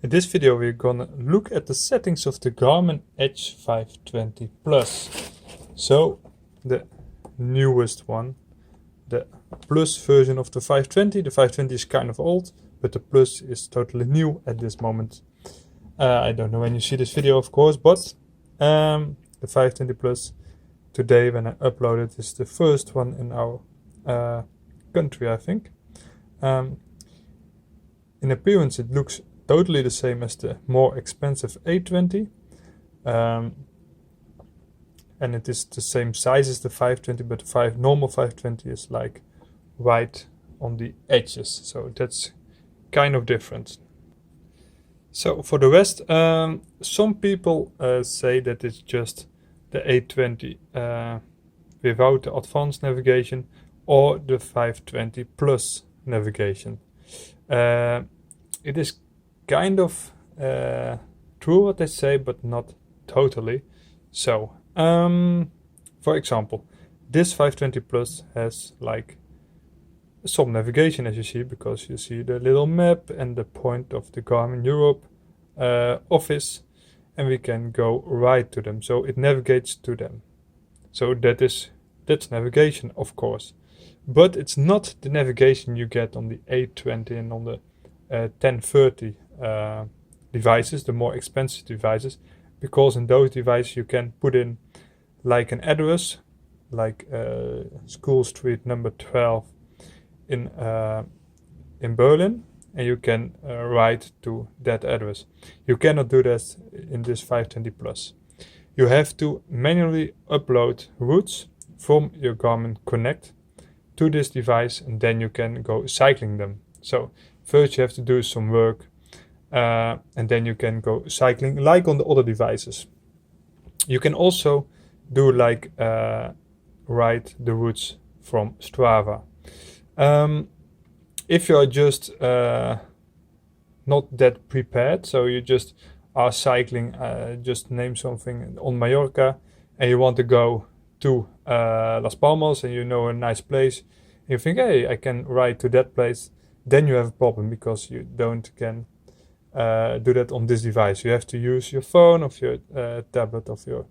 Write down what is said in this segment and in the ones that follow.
In this video we're gonna look at the settings of the Garmin Edge 520 Plus. So the newest one, the Plus version of the 520. The 520 is kind of old, but the Plus is totally new at this moment. I don't know when you see this video, of course, but the 520 Plus today when I upload it is the first one in our country, I think. In appearance it looks totally the same as the more expensive 820, and it is the same size as the 520, but the normal 520 is like white on the edges, so that's kind of different. So for the rest, some people say that it's just the 820 without the advanced navigation or the 520 plus navigation. It is kind of true what they say, but not totally. So, for example, this 520 Plus has like some navigation, as you see, because you see the little map and the point of the Garmin Europe office, and we can go right to them. So it navigates to them. So that's navigation, of course, but it's not the navigation you get on the 820 and on the 1030 devices, the more expensive devices, because in those devices you can put in like an address, like School Street number 12 in Berlin, and you can write to that address. You cannot do that in this 520 Plus. You have to manually upload routes from your Garmin Connect to this device, and then you can go cycling them. So first you have to do some work, and then you can go cycling like on the other devices. You can also do like write the routes from Strava. If you are just not that prepared, so you just are cycling, just name something on Mallorca, and you want to go to Las Palmas, and you know a nice place, you think, hey, I can ride to that place, then you have a problem because you can do that on this device. You have to use your phone, of your tablet, of your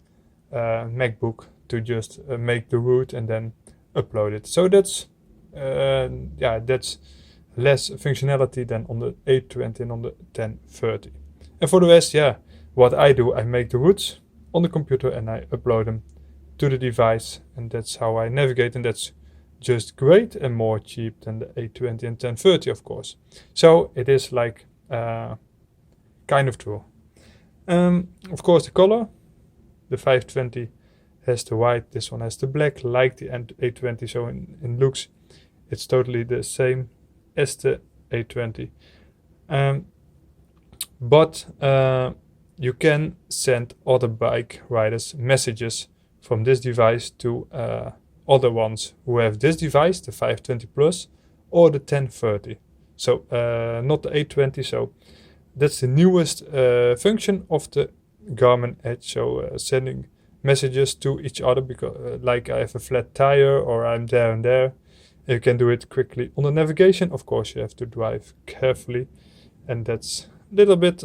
MacBook to just make the route and then upload it. So that's that's less functionality than on the 820 and on the 1030. And for the rest, what I do, I make the routes on the computer and I upload them to the device, and that's how I navigate, and that's just great and more cheap than the 820 and 1030, of course. So it is like kind of true. Of course, the color, the 520 has the white, this one has the black, like the 820. So in looks, it's totally the same as the 820. But you can send other bike riders messages from this device to other ones who have this device, the 520 Plus or the 1030. So not the 820. So that's the newest function of the Garmin Edge. So sending messages to each other, because like I have a flat tire or I'm there and there. You can do it quickly. On the navigation, of course, you have to drive carefully, and that's a little bit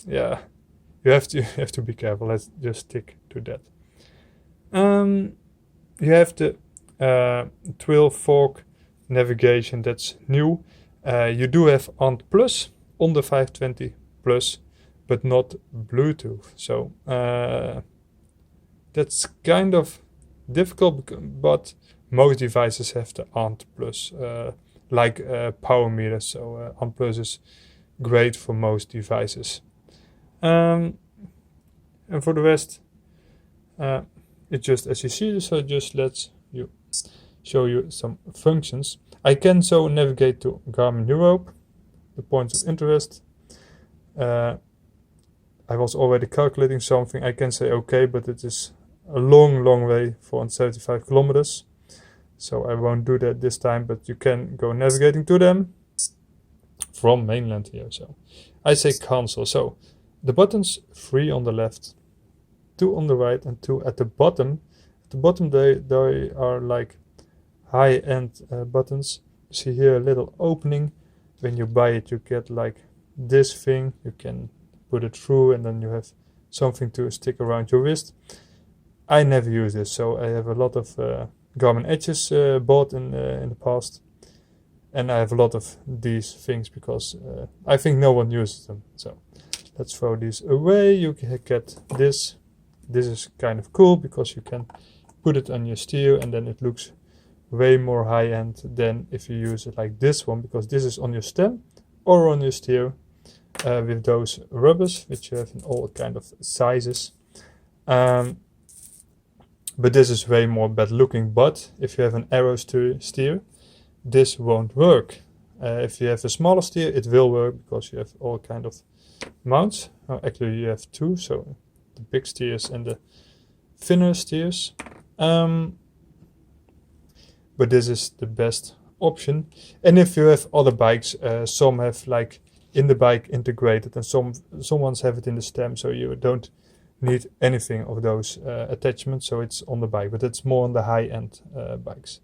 you have to be careful. Let's just stick to that. You have the 12 fork navigation, that's new. You do have ANT Plus on the 520 Plus, but not Bluetooth. So that's kind of difficult, but most devices have the ANT Plus, like power meters. So ANT Plus is great for most devices. And for the rest, it's just as you see. So just let's show you some functions. I can so navigate to Garmin Europe, the points of interest. I was already calculating something. I can say okay, but it is a long way, 475 kilometers. So I won't do that this time, but you can go navigating to them from mainland here. So I say cancel. So the buttons, 3 on the left, 2 on the right, and 2 at the bottom. At the bottom they are like high-end buttons. You see here a little opening. When you buy it, you get like this thing. You can put it through and then you have something to stick around your wrist. I never use this, so I have a lot of Garmin Edges bought in the past, and I have a lot of these things because I think no one uses them. So let's throw these away. You can get this. This is kind of cool because you can put it on your steer and then it looks way more high-end than if you use it like this one, because this is on your stem or on your steer with those rubbers which you have in all kind of sizes. But this is way more bad looking. But if you have an arrow steer, this won't work. If you have a smaller steer, it will work because you have all kind of mounts. Actually, you have two, so the big steers and the thinner steers. But this is the best option. And if you have other bikes, some have like in the bike integrated, and some ones have it in the stem, so you don't need anything of those attachments, so it's on the bike, but it's more on the high-end bikes.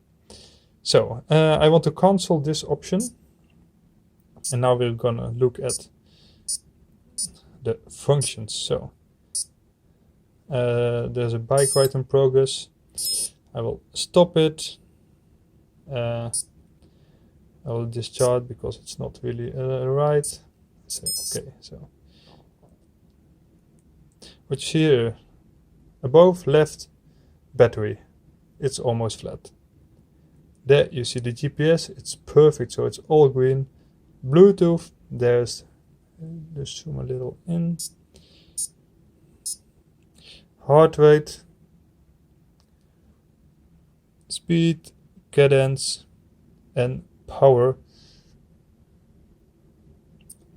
So I want to cancel this option, and now we're gonna look at the functions. So there's a bike ride in progress. I will stop it. I will discharge because it's not really right. So, okay, so which here above left battery, it's almost flat. There you see the GPS, it's perfect, so it's all green. Bluetooth, there's just zoom a little in. Heart rate, speed, cadence, and power.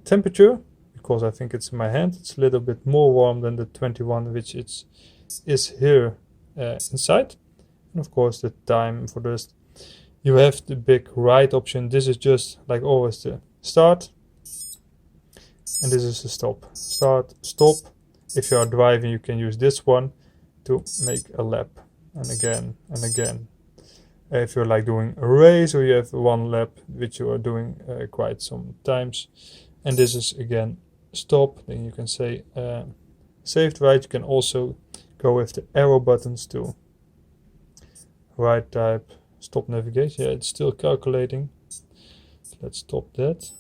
Temperature, because I think it's in my hand, it's a little bit more warm than the 21 which is here inside. And of course the time for the rest. You have the big ride option. This is just like always the start, and this is the stop. Start, stop. If you are driving, you can use this one to make a lap, and again and again. If you're like doing a race or you have one lap, which you are doing quite some times, and this is again stop, then you can say saved ride. You can also go with the arrow buttons to ride type, stop navigation. Yeah, it's still calculating. Let's stop that.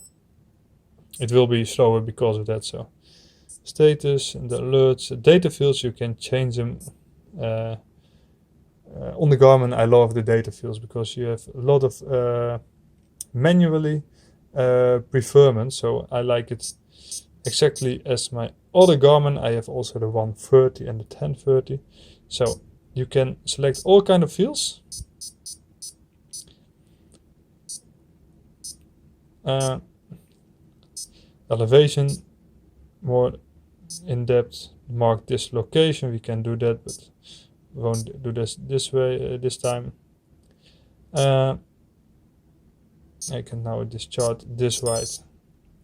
It will be slower because of that. So status and the alerts, the data fields, you can change them. On the Garmin, I love the data fields because you have a lot of manually preferment. So I like it exactly as my other Garmin. I have also the 130 and the 1030. So you can select all kind of fields. Elevation, more in depth. Mark this location. We can do that, but won't do this way this time. I can now discharge this ride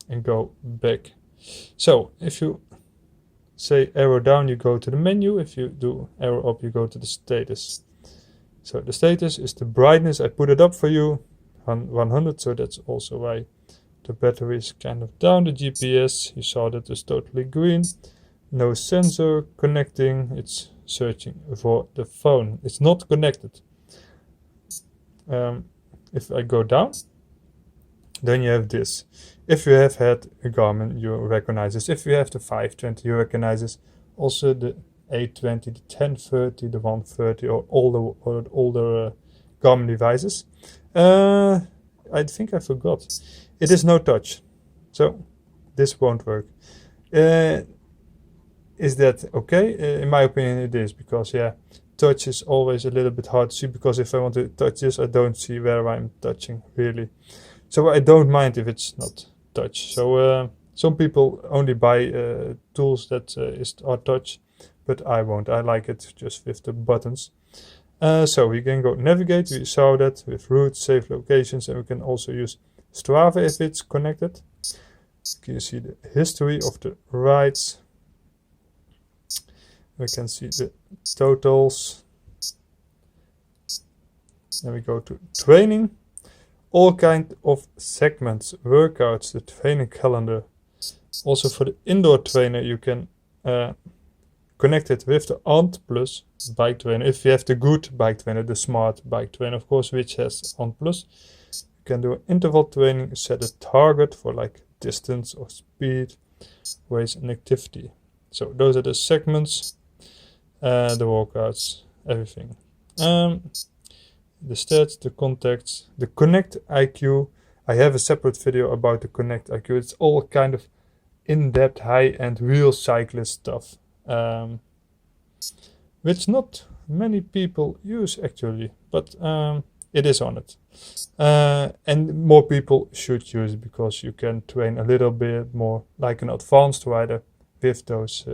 and go back. So if you say arrow down, you go to the menu. If you do arrow up, you go to the status. So the status is the brightness. I put it up for you 100, so that's also why the battery is kind of down. The GPS, you saw that is totally green. No sensor connecting. It's searching for the phone. It's not connected. If I go down, then you have this. If you have had a Garmin, you recognize this. If you have the 520, you recognize this. Also the 820, the 1030, the 130, or older Garmin devices. I think I forgot. It is no touch, so this won't work. Is that okay? In my opinion, it is, because yeah, touch is always a little bit hard to see, because if I want to touch this, I don't see where I'm touching really. So I don't mind if it's not touch. So some people only buy tools that are touch, but I won't. I like it just with the buttons. So we can go navigate. We saw that with routes, save locations, and we can also use Strava if it's connected. You can see the history of the rides. We can see the totals. Then we go to training. All kind of segments, workouts, the training calendar. Also for the indoor trainer, you can connect it with the Ant Plus bike trainer. If you have the good bike trainer, the smart bike trainer, of course, which has Ant Plus, you can do interval training, set a target for like distance or speed, weight and activity. So those are the segments, the workouts, everything. The stats, the contacts, the Connect IQ. I have a separate video about the Connect IQ. It's all kind of in-depth, high-end, real cyclist stuff, which not many people use actually, but it is on it. And more people should use it because you can train a little bit more like an advanced rider with those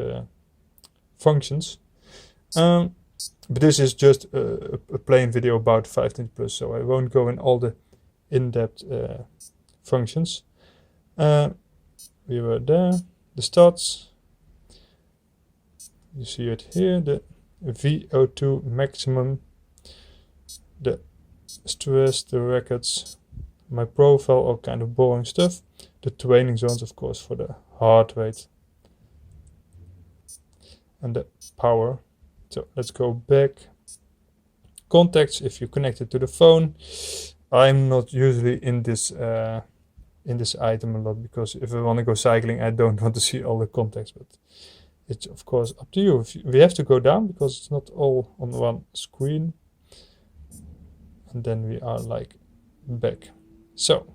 functions. But this is just a plain video about 520 Plus, so I won't go in all the in-depth functions. We were there. The stats, you see it here, the VO2 maximum, the stress, the records, my profile, all kind of boring stuff. The training zones, of course, for the heart rate and the power. So let's go back. Contacts, if you connect it to the phone. I'm not usually in this item a lot because if I want to go cycling, I don't want to see all the contacts, but it's of course up to you. We have to go down because it's not all on one screen. And then we are like back. So,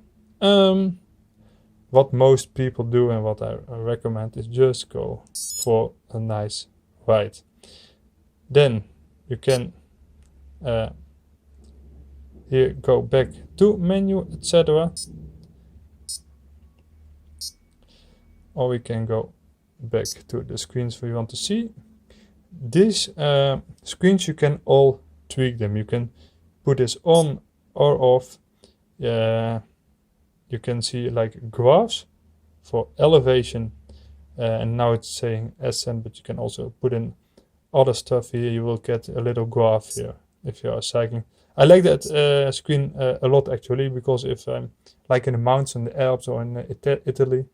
what most people do and what I recommend is just go for a nice ride. Then you can here go back to menu, etc. Or we can go back to the screens we want to see. These screens, you can all tweak them. You can put this on or off. You can see like graphs for elevation, and now it's saying ascent, but you can also put in other stuff here. You will get a little graph here if you are cycling. I like that screen a lot actually, because if I'm like in the mountains in the Alps or in Italy,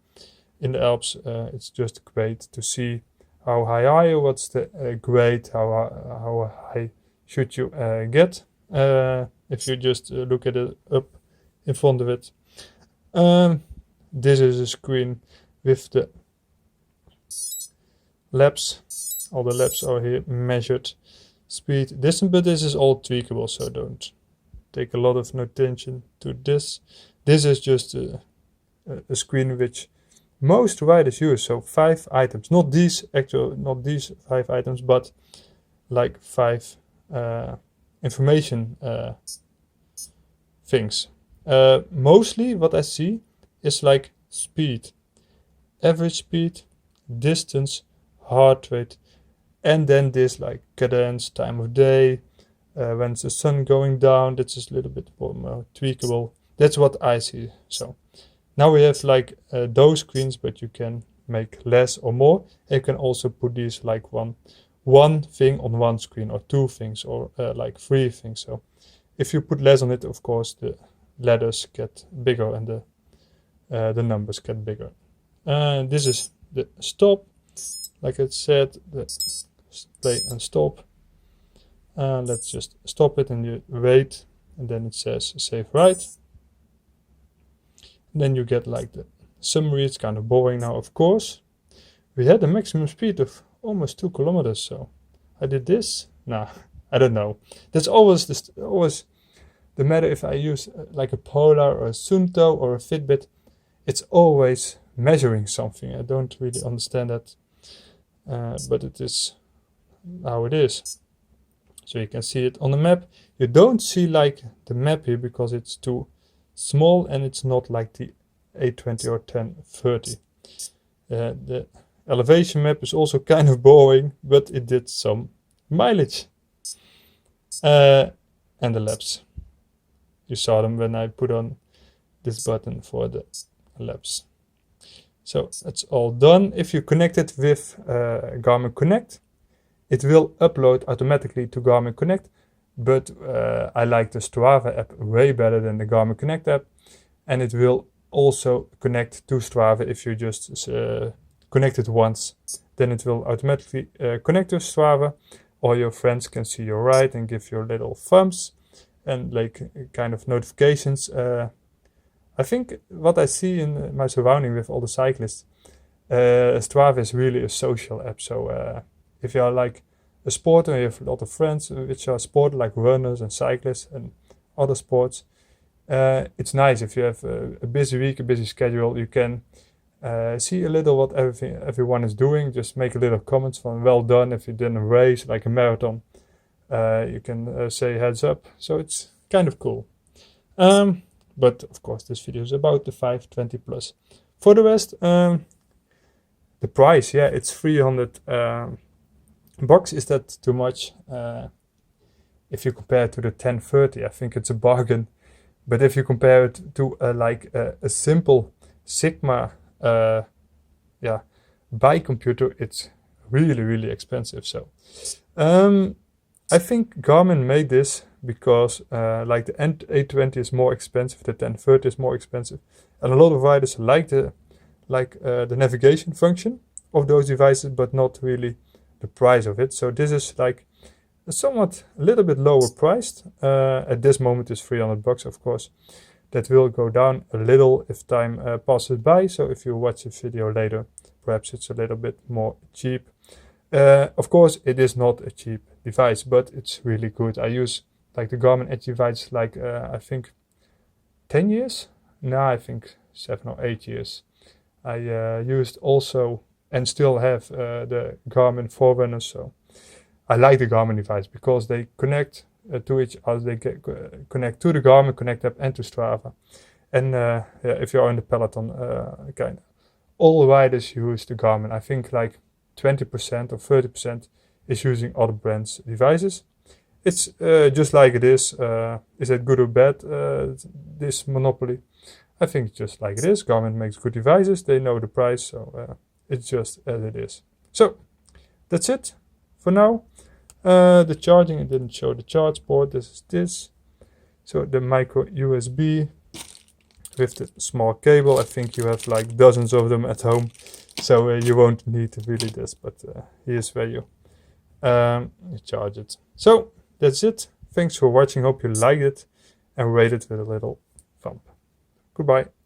in the Alps, it's just great to see how high are you, what's the grade, how high should you get if you just look at it up in front of it. This is a screen with the laps. All the laps are here measured. Speed, distance, but this is all tweakable, so don't take a lot of attention to this. This is just a screen which most riders use, so 5 items. Not these 5 items, but like 5 information things. Mostly what I see is like speed, average speed, distance, heart rate, and then this like cadence, time of day, when's the sun going down. That's just a little bit more tweakable. That's what I see. So now we have like those screens, but you can make less or more. And you can also put these like one thing on one screen, or 2 things, or like 3 things. So if you put less on it, of course the letters get bigger and the numbers get bigger. This is the stop, like I said, the play and stop. Let's just stop it and you wait, and then it says save ride. Then you get like the summary. It's kind of boring now, of course. We had a maximum speed of almost 2 kilometers, so I did this. Nah, I don't know. That's always the matter if I use like a Polar or a Sunto or a Fitbit. It's always measuring something. I don't really understand that, but it is how it is. So you can see it on the map. You don't see like the map here because it's too small and it's not like the 820 or 1030. The elevation map is also kind of boring, but it did some mileage. And the laps. You saw them when I put on this button for the laps. So that's all done. If you connect it with Garmin Connect, it will upload automatically to Garmin Connect, but I like the Strava app way better than the Garmin Connect app, and it will also connect to Strava. If you just connect it once, then it will automatically connect to Strava. All your friends can see your ride and give you little thumbs and like kind of notifications. I think what I see in my surrounding with all the cyclists, Strava is really a social app. So if you are like a sporter, you have a lot of friends which are sport like runners and cyclists and other sports. It's nice if you have a busy week, a busy schedule. You can see a little what everyone is doing. Just make a little comments from well done if you did a race like a marathon. You can say heads up. So it's kind of cool. But of course, this video is about the 520 plus. For the rest, the price, yeah, it's 300 bucks. Is that too much? If you compare it to the 1030, I think it's a bargain. But if you compare it to a simple Sigma bike computer, it's really, really expensive. So I think Garmin made this because like the N820 is more expensive, the 1030 is more expensive, and a lot of riders like the navigation function of those devices, but not really the price of it. So this is like somewhat a little bit lower priced. At this moment is 300 bucks, of course. That will go down a little if time passes by. So if you watch the video later, perhaps it's a little bit more cheap. Of course, it is not a cheap device, but it's really good. I use like the Garmin Edge device like I think 10 years? No, I think 7 or 8 years. I used also and still have the Garmin Forerunner. So I like the Garmin device because they connect to each other. They connect to the Garmin Connect app and to Strava. And if you're in the peloton, kind of all riders use the Garmin. I think like 20% or 30% is using other brands' devices. It's just like it is. Is it good or bad, this monopoly? I think just like it is. Garmin makes good devices. They know the price, so it's just as it is. So that's it for now. The charging, it didn't show the charge port. This is this. So the micro USB with the small cable. I think you have like dozens of them at home, so you won't need really this. But here's where you charge it. So that's it. Thanks for watching. Hope you liked it and rate it with a little thumb. Goodbye.